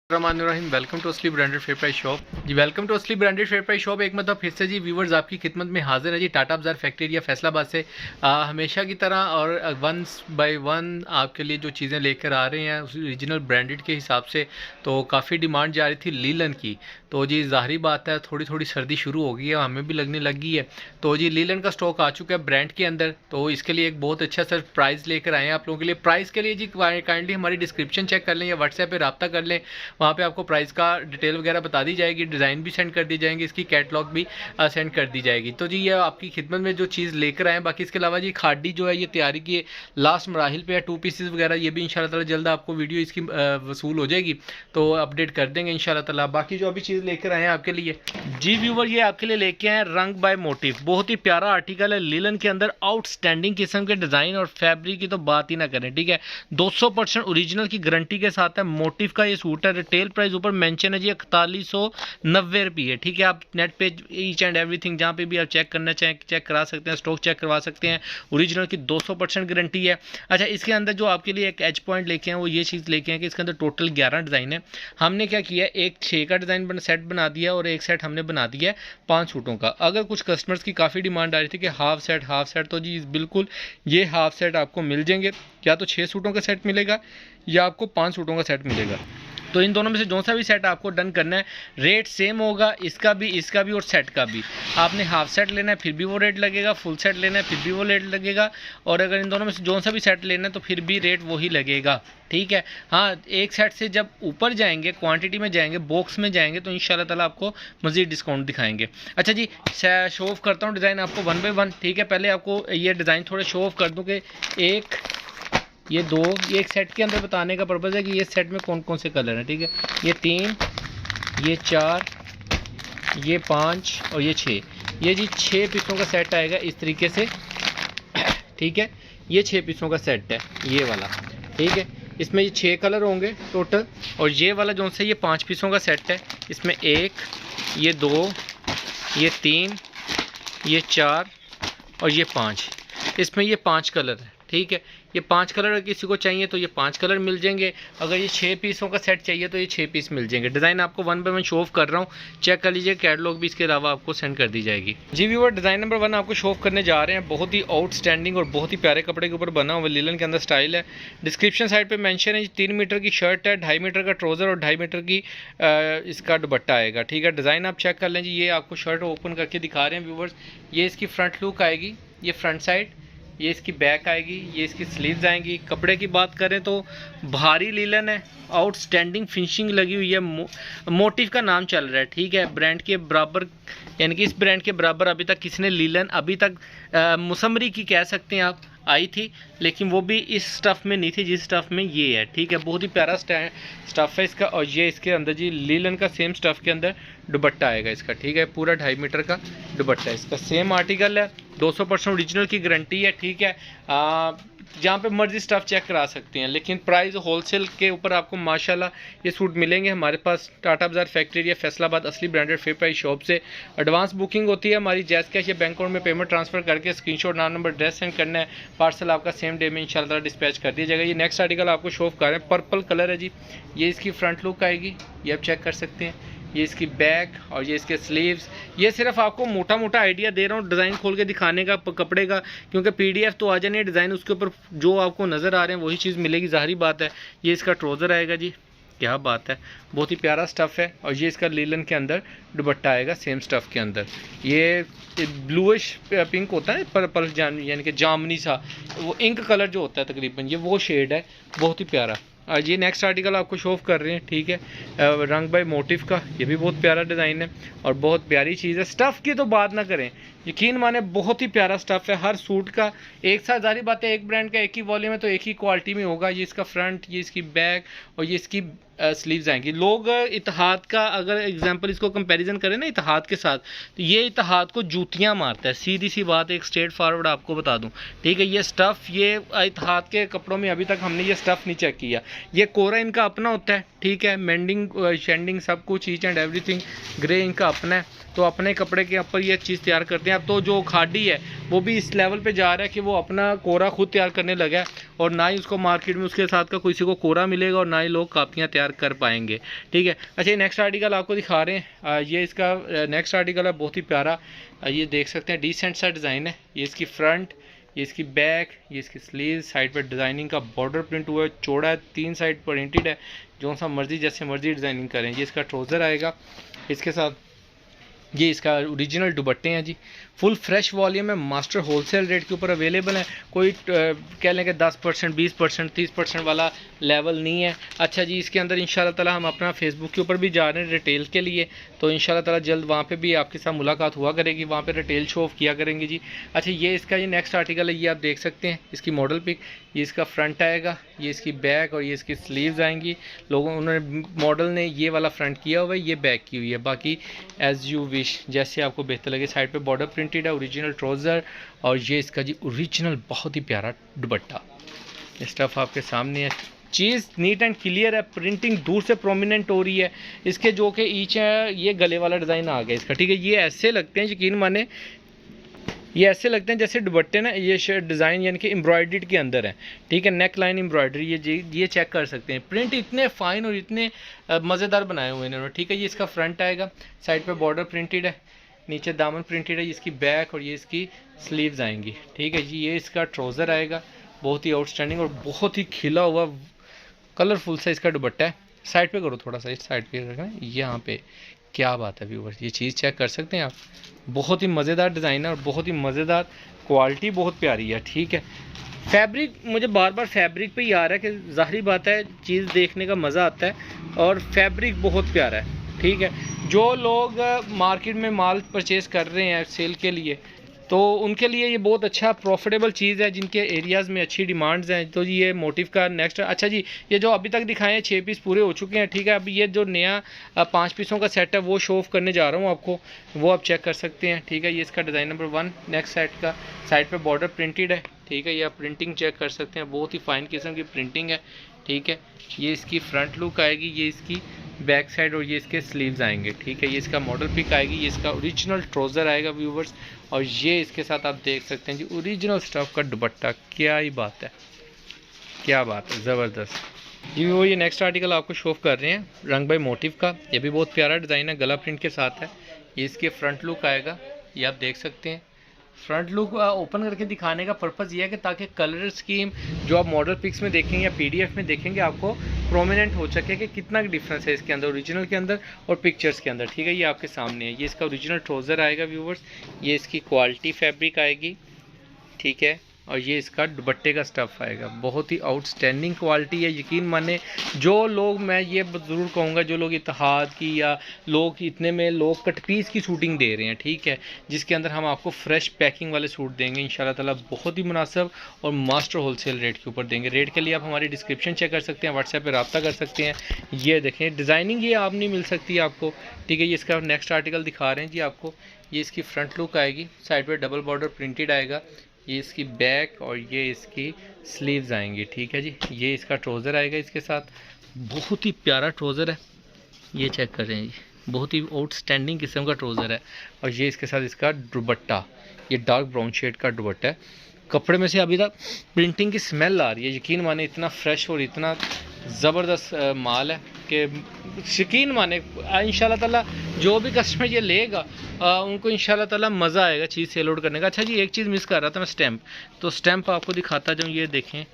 Rahim welcome to असली branded fair price shop ji. Welcome to असली branded fair price shop. एक मतलब फिर से जी व्यूवर्स आपकी खिदमत में हाजिर है जी। टाटा बाजार फैक्ट्री एरिया फैसलाबाद से हमेशा की तरह और वन बाय वन आपके लिए जो चीज़ें लेकर आ रहे हैं उस ओरिजिनल ब्रांडेड के हिसाब से। तो काफ़ी डिमांड जा रही थी लीलन की, तो जी ज़ाहिर बात है थोड़ी थोड़ी सर्दी शुरू हो गई है, हमें भी लगने लगी है। तो जी लीलन का स्टॉक आ चुका है ब्रांड के अंदर, तो इसके लिए एक बहुत अच्छा सर प्राइस लेकर आए हैं आप लोगों के लिए। प्राइस के लिए जी काइंडली हमारी डिस्क्रिप्शन चेक कर लें या व्हाट्सएप पर रब्ता कर लें, वहाँ पे आपको प्राइस का डिटेल वगैरह बता दी जाएगी, डिज़ाइन भी सेंड कर दी जाएंगी, इसकी कैटलॉग भी सेंड कर दी जाएगी। तो जी ये आपकी खिदमत में जो चीज़ लेकर आए। बाकी इसके अलावा जी खाडी जो है ये तैयारी की लास्ट मराहिल पे है, 2 पीसेस वगैरह ये भी इंशाल्लाह ताला जल्द आपको वीडियो इसकी वसूल हो जाएगी, तो अपडेट कर देंगे इंशाल्लाह ताला। बाकी जो अभी चीज़ लेकर आए हैं आपके लिए जी व्यूवर, ये आपके लिए लेके आए रंग बाय मोटिव। बहुत ही प्यारा आर्टिकल है लीलन के अंदर, आउटस्टैंडिंग किस्म के डिज़ाइन और फैब्रिक की तो बात ही ना करें, ठीक है। 200% ओरिजिनल की गारंटी के साथ है। मोटिव का ये सूट है। रिटेल प्राइस ऊपर मेंशन है जी 4190 रुपये, ठीक है। आप नेट पे ईच एंड एवरीथिंग जहाँ पे भी आप चेक करना चाहें चेक करा सकते हैं, स्टॉक चेक करवा सकते हैं। ओरिजिनल की 200% गारंटी है। अच्छा, इसके अंदर जो आपके लिए एक एज पॉइंट लेके हैं वो ये चीज़ लेके हैं कि इसके अंदर टोटल 11 डिज़ाइन है। हमने क्या किया, एक 6 का डिज़ाइन सेट बना दिया और एक सेट हमने बना दिया है 5 सूटों का। अगर कुछ कस्टमर्स की काफ़ी डिमांड आ रही थी कि हाफ सेट, तो जी बिल्कुल ये हाफ सेट आपको मिल जाएंगे। या तो 6 सूटों का सेट मिलेगा या आपको 5 सूटों का सेट मिलेगा। तो इन दोनों में से जो सा भी सेट आपको डन करना है, रेट सेम होगा, इसका भी और सेट का भी। आपने हाफ सेट लेना है फिर भी वो रेट लगेगा, फुल सेट लेना है फिर भी वो रेट लगेगा, और अगर इन दोनों में से जो सा भी सेट लेना है तो फिर भी रेट वही लगेगा, ठीक है। हाँ, एक सेट से जब ऊपर जाएंगे, क्वांटिटी में जाएंगे, बॉक्स में जाएंगे, तो इंशाल्लाह ताला आपको मज़ीद डिस्काउंट दिखाएंगे। अच्छा जी, शो ऑफ करता हूँ डिज़ाइन आपको वन बाय वन, ठीक है। पहले आपको ये डिज़ाइन थोड़े शो ऑफ कर दूँ कि एक ये 2, ये एक सेट के अंदर बताने का पर्पज़ है कि ये सेट में कौन कौन से कलर हैं, ठीक है। ये 3, ये 4, ये 5 और ये 6। ये जी 6 पीसों का सेट आएगा इस तरीके से, ठीक है। ये 6 पीसों का सेट है ये वाला, ठीक है। इसमें ये 6 कलर होंगे टोटल, और ये वाला जो से ये 5 पीसों का सेट है। इसमें 1, ये 2, ये 3, ये 4 और ये 5। इसमें ये 5 कलर है, ठीक है। ये 5 कलर अगर किसी को चाहिए तो ये 5 कलर मिल जाएंगे। अगर ये 6 पीसों का सेट चाहिए तो ये 6 पीस मिल जाएंगे। डिज़ाइन आपको one by one show off कर रहा हूँ, चेक कर लीजिए। कैटलॉग भी इसके अलावा आपको सेंड कर दी जाएगी जी व्यूअर। डिज़ाइन नंबर 1 आपको शो ऑफ करने जा रहे हैं। बहुत ही आउटस्टैंडिंग और बहुत ही प्यारे कपड़े के ऊपर बना हुआ लीलन के अंदर स्टाइल है। डिस्क्रिप्शन साइड पर मैंशन है 3 मीटर की शर्ट है, 2.5 मीटर का ट्राउज़र और 2.5 मीटर की इसका दुपट्टा आएगा, ठीक है। डिज़ाइन आप चेक कर लें जी। ये आपको शर्ट ओपन करके दिखा रहे हैं व्यूवर्स। ये इसकी फ्रंट लुक आएगी, ये फ्रंट साइड, ये इसकी बैक आएगी, ये इसकी स्लीव्स आएंगी। कपड़े की बात करें तो भारी लीलन है, आउटस्टैंडिंग फिनिशिंग लगी हुई है। मोटिव का नाम चल रहा है, ठीक है। ब्रांड के बराबर, यानी कि इस ब्रांड के बराबर अभी तक किसी ने लीलन अभी तक मुसम्मरी की कह सकते हैं आप आई थी, लेकिन वो भी इस स्टफ़ में नहीं थी जिस स्टफ़ में ये है, ठीक है। बहुत ही प्यारा स्टफ़ है इसका, और ये इसके अंदर जी लीलन का सेम स्टफ़ के अंदर दुपट्टा आएगा इसका, ठीक है। पूरा 2.5 मीटर का दुपट्टा है इसका, सेम आर्टिकल है, 200% ओरिजिनल की गारंटी है, ठीक है। जहाँ पे मर्जी स्टफ़ चेक करा सकते हैं, लेकिन प्राइस होलसेल के ऊपर आपको माशाल्लाह ये सूट मिलेंगे हमारे पास टाटा बाजार फैक्ट्री एरिया फैसलाबाद असली ब्रांडेड फेयर प्राइस शॉप से। एडवांस बुकिंग होती है हमारी, जैस कैश या बैंक अकाउंट में पेमेंट ट्रांसफर करके स्क्रीनशॉट, नाम, नंबर, एड्रेस सेंड करना है। पार्सल आपका सेम डे में इंशाल्लाह डिस्पैच कर दिया जाएगा। ये नेक्स्ट आर्टिकल आपको शो ऑफ कर रहे हैं, पर्पल कलर है जी। ये इसकी फ्रंट लुक आएगी, ये आप चेक कर सकते हैं। ये इसकी बैक और ये इसके स्लीव्स। ये सिर्फ आपको मोटा मोटा आइडिया दे रहा हूँ डिज़ाइन खोल के दिखाने का कपड़े का, क्योंकि PDF तो आ जानी है, डिज़ाइन उसके ऊपर जो आपको नज़र आ रहे हैं वही चीज़ मिलेगी, ज़ाहिर बात है। ये इसका ट्राउज़र आएगा जी, क्या बात है, बहुत ही प्यारा स्टफ़ है। और ये इसका लीलन के अंदर दुपट्टा आएगा सेम स्टफ़ के अंदर। ये ब्लूइश पिंक होता है, पर्पल यानी कि जामनी सा, वो इंक कलर जो होता है तकरीबन, ये वो शेड है, बहुत ही प्यारा। आज ये नेक्स्ट आर्टिकल आपको शो ऑफ कर रहे हैं, ठीक है। रंग बाय मोटिव का, ये भी बहुत प्यारा डिज़ाइन है और बहुत प्यारी चीज़ है। स्टफ़ की तो बात ना करें, यकीन माने बहुत ही प्यारा स्टफ़ है। हर सूट का एक साथ, जारी बात है, एक ब्रांड का एक ही वॉल्यूम है तो एक ही क्वालिटी में होगा। ये इसका फ्रंट, ये इसकी बैक और ये इसकी स्लीव्स आएंगी। लोग इत्तेहाद का अगर एग्जांपल इसको कंपैरिजन करें ना इत्तेहाद के साथ, तो ये इत्तेहाद को जूतियां मारता है, सीधी सी बात, एक स्ट्रेट फॉरवर्ड आपको बता दूं, ठीक है। ये स्टफ़, ये इत्तेहाद के कपड़ों में अभी तक हमने ये स्टफ़ नहीं चेक किया। ये कोरा इनका अपना होता है, ठीक है। मेंडिंग शेंडिंग सब कुछ ईच एंड एवरीथिंग ग्रे इनका अपना है। तो अपने कपड़े के ऊपर ये चीज़ तैयार करते हैं। अब तो जो खादी है वो भी इस लेवल पे जा रहा है कि वो अपना कोरा खुद तैयार करने लगा है, और ना ही उसको मार्केट में उसके साथ का किसी को कोरा मिलेगा और ना ही लोग कापियाँ तैयार कर पाएंगे। ठीक है, अच्छा ये नेक्स्ट आर्टिकल आपको दिखा रहे हैं। ये इसका नेक्स्ट आर्टिकल है, बहुत ही प्यारा। ये देख सकते हैं डिसेंट सा डिज़ाइन है। ये इसकी फ्रंट, ये इसकी बैक, ये इसकी स्लीव, साइड पर डिज़ाइनिंग का बॉर्डर प्रिंट हुआ है, चौड़ा है, 3 साइड प्रिंटेड है, जो सा मर्जी जैसे मर्जी डिज़ाइनिंग करें। ये इसका ट्राउज़र आएगा, इसके साथ ये इसका ओरिजिनल दुपट्टे हैं जी। फुल फ्रेश वॉल्यूम है, मास्टर होलसेल रेट के ऊपर अवेलेबल है। कोई कह लें कि 10%, 20%, 30% वाला लेवल नहीं है। अच्छा जी, इसके अंदर इंशाल्लाह ताला हम अपना फेसबुक के ऊपर भी जा रहे हैं रिटेल के लिए, तो इंशाल्लाह ताला जल्द वहाँ पे भी आपके साथ मुलाकात हुआ करेगी, वहाँ पे रिटेल शो ऑफ किया करेंगे जी। अच्छा ये इसका ये नेक्स्ट आर्टिकल है, ये आप देख सकते हैं इसकी मॉडल पिक। ये इसका फ्रंट आएगा, ये इसकी बैक और ये इसकी स्लीव्स आएंगी। लोगों उन्होंने मॉडल ने ये वाला फ्रंट किया हुआ है, ये बैक की हुई है, बाकी एज़ यू विश, जैसे आपको बेहतर लगे। साइड पे बॉर्डर प्रिंटेड है, ओरिजिनल ट्राउज़र, और ये इसका जी ओरिजिनल बहुत ही प्यारा दुपट्टा। स्टफ़ आपके सामने है, चीज़ नीट एंड क्लियर है, प्रिंटिंग दूर से प्रोमिनेंट हो रही है। इसके जो कि ईच है, ये गले वाला डिज़ाइन आ गया इसका। ठीक है, ये ऐसे लगते हैं, यकीन माने ये ऐसे लगते हैं जैसे दुपट्टे ना, ये डिज़ाइन यानी कि एम्ब्रॉयडर्ड के अंदर है। ठीक है, नेक लाइन एम्ब्रॉयडरी, ये चेक कर सकते हैं। प्रिंट इतने फाइन और इतने मज़ेदार बनाए हुए हैं इन्होंने। ठीक है, ये इसका फ्रंट आएगा, साइड पे बॉर्डर प्रिंटेड है, नीचे दामन प्रिंटेड है, इसकी बैक और ये इसकी स्लीव्स आएंगी। ठीक है जी, ये इसका ट्राउज़र आएगा, बहुत ही आउटस्टैंडिंग और बहुत ही खिला हुआ कलरफुल सा इसका दुपट्टा है। साइड पे करो थोड़ा सा, इस साइड पे रखना, यहाँ पे क्या बात है व्यूअर्स, ये चीज़ चेक कर सकते हैं आप। बहुत ही मज़ेदार डिज़ाइन है और बहुत ही मज़ेदार क्वालिटी, बहुत प्यारी है। ठीक है, फैब्रिक मुझे बार बार फैब्रिक पे ही आ रहा है कि ज़ाहिरी बात है चीज़ देखने का मज़ा आता है, और फैब्रिक बहुत प्यारा है। ठीक है, जो लोग मार्केट में माल परचेज़ कर रहे हैं सेल के लिए, तो उनके लिए ये बहुत अच्छा प्रॉफिटेबल चीज़ है, जिनके एरियाज़ में अच्छी डिमांड्स हैं। तो ये मोटिव का नेक्स्ट। अच्छा जी, ये जो अभी तक दिखाए हैं 6 पीस पूरे हो चुके हैं। ठीक है, अभी ये जो नया 5 पीसों का सेट है वो शो ऑफ करने जा रहा हूँ आपको, वो आप चेक कर सकते हैं। ठीक है, ये इसका डिज़ाइन नंबर 1 नेक्स्ट सेट का, साइड पे बॉर्डर प्रिंटेड है। ठीक है, ये आप प्रिंटिंग चेक कर सकते हैं, बहुत ही फाइन किस्म की प्रिंटिंग है। ठीक है, ये इसकी फ्रंट लुक आएगी, ये इसकी बैक साइड और ये इसके स्लीव्स आएंगे। ठीक है, ये इसका मॉडल पिक आएगी, ये इसका ओरिजिनल ट्राउज़र आएगा व्यूवर्स, और ये इसके साथ आप देख सकते हैं जी ओरिजिनल स्टफ़ का दुपट्टा। क्या ही बात है, क्या बात है, ज़बरदस्त जी। वो ये नेक्स्ट आर्टिकल आपको शो ऑफ कर रहे हैं रंग बाई मोटिव का। ये भी बहुत प्यारा डिज़ाइन है, गला प्रिंट के साथ है। ये इसके फ्रंट लुक आएगा, ये आप देख सकते हैं। फ्रंट लुक ओपन करके दिखाने का पर्पज़ ये है कि ताकि कलर स्कीम जो आप मॉडल पिक्स में देखेंगे या पीडीएफ में देखेंगे आपको प्रोमिनेंट हो सके कि कितना डिफरेंस है इसके अंदर, ओरिजिनल के अंदर और पिक्चर्स के अंदर। ठीक है, ये आपके सामने है। ये इसका ओरिजिनल ट्राउज़र आएगा व्यूवर्स, ये इसकी क्वालिटी फैब्रिक आएगी। ठीक है, और ये इसका दुपट्टे का स्टफ़ आएगा, बहुत ही आउटस्टैंडिंग क्वालिटी है। यकीन माने जो लोग, मैं ये ज़रूर कहूँगा, जो लोग इत्तेहाद की या लोग इतने में लोग कट पीस की शूटिंग दे रहे हैं, ठीक है, जिसके अंदर हम आपको फ्रेश पैकिंग वाले सूट देंगे इंशाल्लाह ताला, बहुत ही मुनासिब और मास्टर होलसेल रेट के ऊपर देंगे। रेट के लिए आप हमारी डिस्क्रिप्शन चेक कर सकते हैं, व्हाट्सएप पर रब्ता कर सकते हैं। ये देखें डिज़ाइनिंग ये आप नहीं मिल सकती आपको। ठीक है, ये इसका नेक्स्ट आर्टिकल दिखा रहे हैं जी आपको। ये इसकी फ्रंट लुक आएगी, साइड पर डबल बॉर्डर प्रिंटेड आएगा, ये इसकी बैक और ये इसकी स्लीव्स आएंगी। ठीक है जी, ये इसका ट्राउज़र आएगा इसके साथ, बहुत ही प्यारा ट्राउज़र है, ये चेक कर रहे हैं जी, बहुत ही आउटस्टैंडिंग किस्म का ट्राउज़र है। और ये इसके साथ इसका दुपट्टा, ये डार्क ब्राउन शेड का दुपट्टा है। कपड़े में से अभी तक प्रिंटिंग की स्मेल आ रही है, यकीन माने इतना फ्रेश और इतना ज़बरदस्त माल है कि यकीन माने इंशाल्लाह ताला जो भी कस्टमर ये लेगा उनको इंशाल्लाह ताला मज़ा आएगा चीज़ सेल आउट करने का। अच्छा जी, एक चीज़ मिस कर रहा था मैं, स्टैंप, तो स्टैंप आपको दिखाता जाऊँ। ये देखें,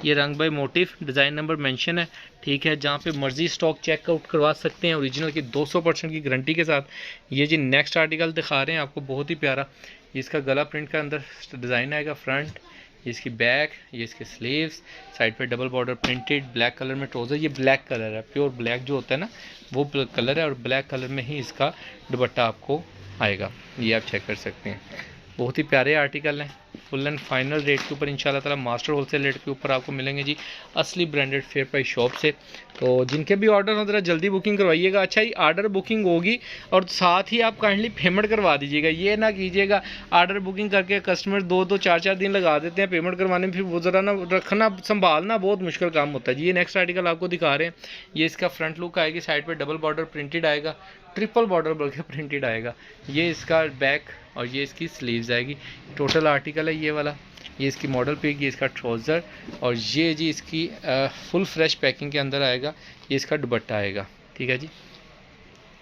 ये रंग by motive, design number mention है। ठीक है, जहाँ पे मर्जी स्टॉक चेकआउट करवा सकते हैं, ओरिजिनल की 200% की गारंटी के साथ। ये जी नेक्स्ट आर्टिकल दिखा रहे हैं आपको, बहुत ही प्यारा। ये इसका गला प्रिंट का अंदर डिज़ाइन आएगा, फ्रंट, ये इसकी बैक, ये इसके स्लीव्स, साइड पे double border printed, black colour में ट्राउज़र। ये ब्लैक कलर है, प्योर ब्लैक जो होता है ना वो कलर है, और ब्लैक कलर में ही इसका दुपट्टा आपको आएगा, ये आप चेक कर सकते हैं। बहुत ही प्यारे आर्टिकल हैं, फुल एंड फाइनल रेट के ऊपर इंशाल्लाह ताला, मास्टर होलसेल रेट के ऊपर आपको मिलेंगे जी, असली ब्रांडेड फेयर प्राइस शॉप से। तो जिनके भी ऑर्डर हो ज़रा जल्दी बुकिंग करवाइएगा। अच्छा ये आर्डर बुकिंग होगी और साथ ही आप काइंडली पेमेंट करवा दीजिएगा, ये ना कीजिएगा आर्डर बुकिंग करके कस्टमर 2-2 4-4 दिन लगा देते हैं पेमेंट करवाने में, फिर वो ज़रा ना रखना संभालना बहुत मुश्किल काम होता है जी। ये नेक्स्ट आर्टिकल आपको दिखा रहे हैं, ये इसका फ्रंट लुक आएगी, साइड पर डबल बॉर्डर प्रिंटेड आएगा, ट्रिपल बॉर्डर बल्कि प्रिंटेड आएगा। ये इसका बैक और ये इसकी स्लीव्स आएगी। टोटल आर्टिकल है ये वाला। ये इसकी मॉडल पिक, ये इसका ट्राउज़र और ये जी इसकी फुल फ्रेश पैकिंग के अंदर आएगा। ये इसका दुपट्टा आएगा। ठीक है जी,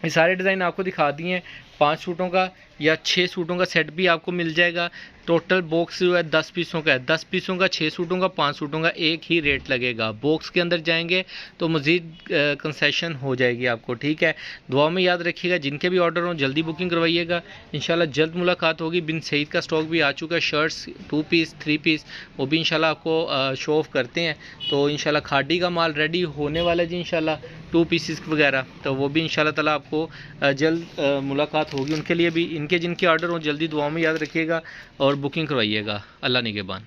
ये सारे डिज़ाइन आपको दिखा दिए हैं। 5 सूटों का या 6 सूटों का सेट भी आपको मिल जाएगा। टोटल बॉक्स जो है 10 पीसों का है। 10 पीसों का 6 सूटों का 5 सूटों का एक ही रेट लगेगा। बॉक्स के अंदर जाएंगे तो मज़ीद कंसेशन हो जाएगी आपको। ठीक है, दुआ में याद रखिएगा, जिनके भी ऑर्डर हों जल्दी बुकिंग करवाइएगा। इंशाल्लाह जल्द मुलाकात होगी। बिन सईद का स्टॉक भी आ चुका है, शर्ट्स 2 पीस 3 पीस, वो भी इंशाल्लाह आपको शो ऑफ़ करते हैं। तो इंशाल्लाह खादी का माल रेडी होने वाला है जी इंशाल्लाह, 2 पीसेस वगैरह, तो वो भी इंशाल्लाह ताला आपको जल्द मुलाकात होगी। उनके लिए भी, इनके जिनके ऑर्डर हों जल्दी दुआ में याद रखिएगा और बुकिंग करवाइएगा। अल्लाह निगहबान।